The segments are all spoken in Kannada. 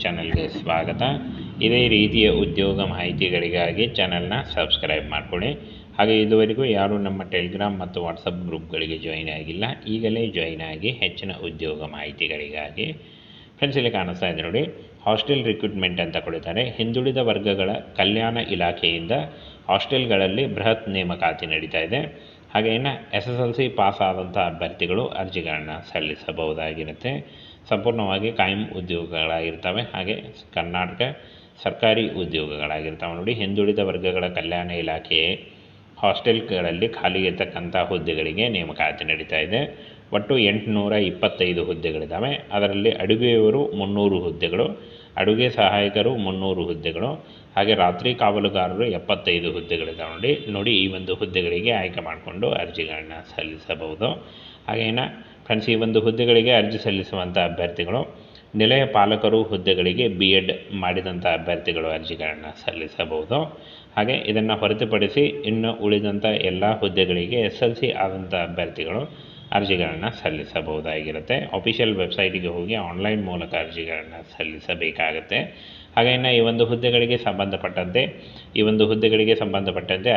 ಚಾನಲ್ಗೆ ಸ್ವಾಗತ. ಇದೇ ರೀತಿಯ ಉದ್ಯೋಗ ಮಾಹಿತಿಗಳಿಗಾಗಿ ಚಾನಲ್ನ ಸಬ್ಸ್ಕ್ರೈಬ್ ಮಾಡ್ಕೊಳ್ಳಿ. ಹಾಗೆ ಇದುವರೆಗೂ ಯಾರು ನಮ್ಮ ಟೆಲಿಗ್ರಾಮ್ ಮತ್ತು ವಾಟ್ಸಪ್ ಗ್ರೂಪ್ಗಳಿಗೆ ಜಾಯಿನ್ ಆಗಿಲ್ಲ, ಈಗಲೇ ಜಾಯಿನ್ ಆಗಿ ಹೆಚ್ಚಿನ ಉದ್ಯೋಗ ಮಾಹಿತಿಗಳಿಗಾಗಿ. ಫ್ರೆಂಡ್ಸ್, ಇಲ್ಲಿ ಕಾಣಿಸ್ತಾ ಇದೆ ನೋಡಿ, ಹಾಸ್ಟೆಲ್ ರಿಕ್ರೂಟ್ಮೆಂಟ್ ಅಂತ ಕೊಡ್ತಾರೆ. ಹಿಂದುಳಿದ ವರ್ಗಗಳ ಕಲ್ಯಾಣ ಇಲಾಖೆಯಿಂದ ಹಾಸ್ಟೆಲ್ಗಳಲ್ಲಿ ಬೃಹತ್ ನೇಮಕಾತಿ ನಡೀತಾ ಇದೆ. ಹಾಗೆ ಇನ್ನು SSLC ಪಾಸ್ ಆದಂಥ ಅಭ್ಯರ್ಥಿಗಳು ಅರ್ಜಿಗಳನ್ನು ಸಲ್ಲಿಸಬಹುದಾಗಿರುತ್ತೆ. ಸಂಪೂರ್ಣವಾಗಿ ಕಾಯಂ ಉದ್ಯೋಗಗಳಾಗಿರ್ತವೆ. ಹಾಗೆ ಕರ್ನಾಟಕ ಸರ್ಕಾರಿ ಉದ್ಯೋಗಗಳಾಗಿರ್ತವೆ ನೋಡಿ. ಹಿಂದುಳಿದ ವರ್ಗಗಳ ಕಲ್ಯಾಣ ಇಲಾಖೆ ಹಾಸ್ಟೆಲ್ಗಳಲ್ಲಿ ಖಾಲಿ ಇರತಕ್ಕಂಥ ಹುದ್ದೆಗಳಿಗೆ ನೇಮಕಾತಿ ನಡೀತಾ ಇದೆ. ಒಟ್ಟು 825 ಹುದ್ದೆಗಳಿದ್ದಾವೆ. ಅದರಲ್ಲಿ ಅಡುಗೆಯವರು 300 ಹುದ್ದೆಗಳು, ಅಡುಗೆ ಸಹಾಯಕರು 300 ಹುದ್ದೆಗಳು, ಹಾಗೆ ರಾತ್ರಿ ಕಾವಲುಗಾರರು 75 ಹುದ್ದೆಗಳಿದ್ದಾವೆ ನೋಡಿ. ಈ ಒಂದು ಹುದ್ದೆಗಳಿಗೆ ಆಯ್ಕೆ ಮಾಡಿಕೊಂಡು ಅರ್ಜಿಗಳನ್ನು ಸಲ್ಲಿಸಬಹುದು. ಹಾಗೇನ ಫ್ರೆಂಡ್ಸ್, ಈ ಒಂದು ಹುದ್ದೆಗಳಿಗೆ ಅರ್ಜಿ ಸಲ್ಲಿಸುವಂಥ ಅಭ್ಯರ್ಥಿಗಳು ನಿಲಯ ಪಾಲಕರು ಹುದ್ದೆಗಳಿಗೆ BEd ಮಾಡಿದಂಥ ಅಭ್ಯರ್ಥಿಗಳು ಅರ್ಜಿಗಳನ್ನು ಸಲ್ಲಿಸಬಹುದು. ಹಾಗೆ ಇದನ್ನು ಹೊರತುಪಡಿಸಿ ಇನ್ನು ಉಳಿದಂಥ ಎಲ್ಲ ಹುದ್ದೆಗಳಿಗೆ SLC ಆದಂಥ ಅಭ್ಯರ್ಥಿಗಳು ಅರ್ಜಿಗಳನ್ನು ಸಲ್ಲಿಸಬಹುದಾಗಿರುತ್ತೆ. ಅಫಿಷಿಯಲ್ ವೆಬ್ಸೈಟಿಗೆ ಹೋಗಿ ಆನ್ಲೈನ್ ಮೂಲಕ ಅರ್ಜಿಗಳನ್ನು ಸಲ್ಲಿಸಬೇಕಾಗುತ್ತೆ. ಹಾಗೆ ಇನ್ನು ಈ ಒಂದು ಹುದ್ದೆಗಳಿಗೆ ಸಂಬಂಧಪಟ್ಟಂತೆ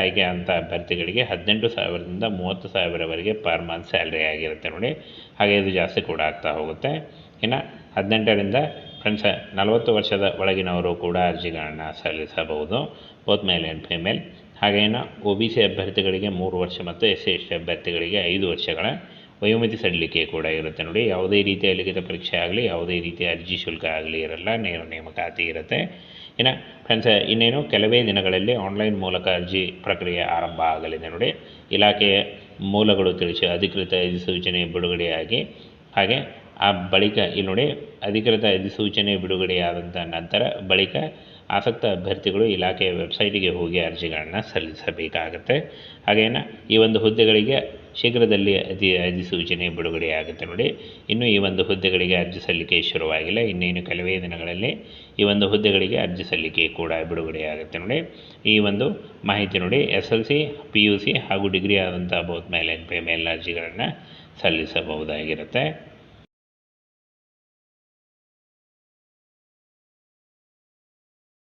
ಆಯ್ಕೆ ಅಂತ ಅಭ್ಯರ್ಥಿಗಳಿಗೆ 18,000ದಿಂದ 30,000ವರೆಗೆ ಪರ್ ಮಂತ್ ಸ್ಯಾಲ್ರಿ ಆಗಿರುತ್ತೆ ನೋಡಿ. ಹಾಗೆ ಇದು ಜಾಸ್ತಿ ಕೂಡ ಆಗ್ತಾ ಹೋಗುತ್ತೆ. ಇನ್ನು 18ರಿಂದ ಫ್ರೆಂಡ್ಸ್ 40 ವರ್ಷದ ಒಳಗಿನವರು ಕೂಡ ಅರ್ಜಿಗಳನ್ನು ಸಲ್ಲಿಸಬಹುದು, ಬೋತ್ ಮೇಲ್ ಆ್ಯಂಡ್ ಫಿಮೇಲ್. ಹಾಗೇನು OBC ಅಭ್ಯರ್ಥಿಗಳಿಗೆ 3 ವರ್ಷ ಮತ್ತು SC/ST ಅಭ್ಯರ್ಥಿಗಳಿಗೆ 5 ವರ್ಷಗಳ ವಯೋಮಿತಿ ಸಡಿಲಿಕೆ ಕೂಡ ಇರುತ್ತೆ ನೋಡಿ. ಯಾವುದೇ ರೀತಿಯ ಲಿಖಿತ ಪರೀಕ್ಷೆ ಆಗಲಿ, ಯಾವುದೇ ರೀತಿಯ ಅರ್ಜಿ ಶುಲ್ಕ ಆಗಲಿ ಇರಲ್ಲ, ನೇರ ನೇಮಕಾತಿ ಇರುತ್ತೆ. ಇನ್ನು ಫ್ರೆಂಡ್ಸ್, ಇನ್ನೇನು ಕೆಲವೇ ದಿನಗಳಲ್ಲಿ ಆನ್ಲೈನ್ ಮೂಲಕ ಅರ್ಜಿ ಪ್ರಕ್ರಿಯೆ ಆರಂಭ ಆಗಲಿದೆ ನೋಡಿ. ಇಲಾಖೆಯ ಮೂಲಗಳು ತಿಳಿಸಿ ಅಧಿಕೃತ ಅಧಿಸೂಚನೆ ಬಿಡುಗಡೆಯಾಗಿ, ಹಾಗೆ ಆ ಬಳಿಕ ಇಲ್ಲಿ ನೋಡಿ, ಅಧಿಕೃತ ಅಧಿಸೂಚನೆ ಬಿಡುಗಡೆಯಾದಂಥ ನಂತರ ಬಳಿಕ ಆಸಕ್ತ ಅಭ್ಯರ್ಥಿಗಳು ಇಲಾಖೆಯ ವೆಬ್ಸೈಟಿಗೆ ಹೋಗಿ ಅರ್ಜಿಗಳನ್ನು ಸಲ್ಲಿಸಬೇಕಾಗುತ್ತೆ. ಹಾಗೇನು ಈ ಒಂದು ಹುದ್ದೆಗಳಿಗೆ ಶೀಘ್ರದಲ್ಲಿ ಅಧಿಸೂಚನೆ ಬಿಡುಗಡೆಯಾಗುತ್ತೆ ನೋಡಿ. ಇನ್ನು ಈ ಒಂದು ಹುದ್ದೆಗಳಿಗೆ ಅರ್ಜಿ ಸಲ್ಲಿಕೆ ಶುರುವಾಗಿಲ್ಲ, ಇನ್ನೇನು ಕೆಲವೇ ದಿನಗಳಲ್ಲಿ ಈ ಒಂದು ಹುದ್ದೆಗಳಿಗೆ ಅರ್ಜಿ ಸಲ್ಲಿಕೆ ಕೂಡ ಬಿಡುಗಡೆಯಾಗುತ್ತೆ ನೋಡಿ. ಈ ಒಂದು ಮಾಹಿತಿ ನೋಡಿ, SLC, PUC ಹಾಗೂ ಡಿಗ್ರಿ ಆದಂಥ ಬೋತ್ ಮೇಲ್ ಆ್ಯಂಡ್ ಫಿಮೇಲ್ ಅರ್ಜಿಗಳನ್ನು ಸಲ್ಲಿಸಬಹುದಾಗಿರುತ್ತೆ.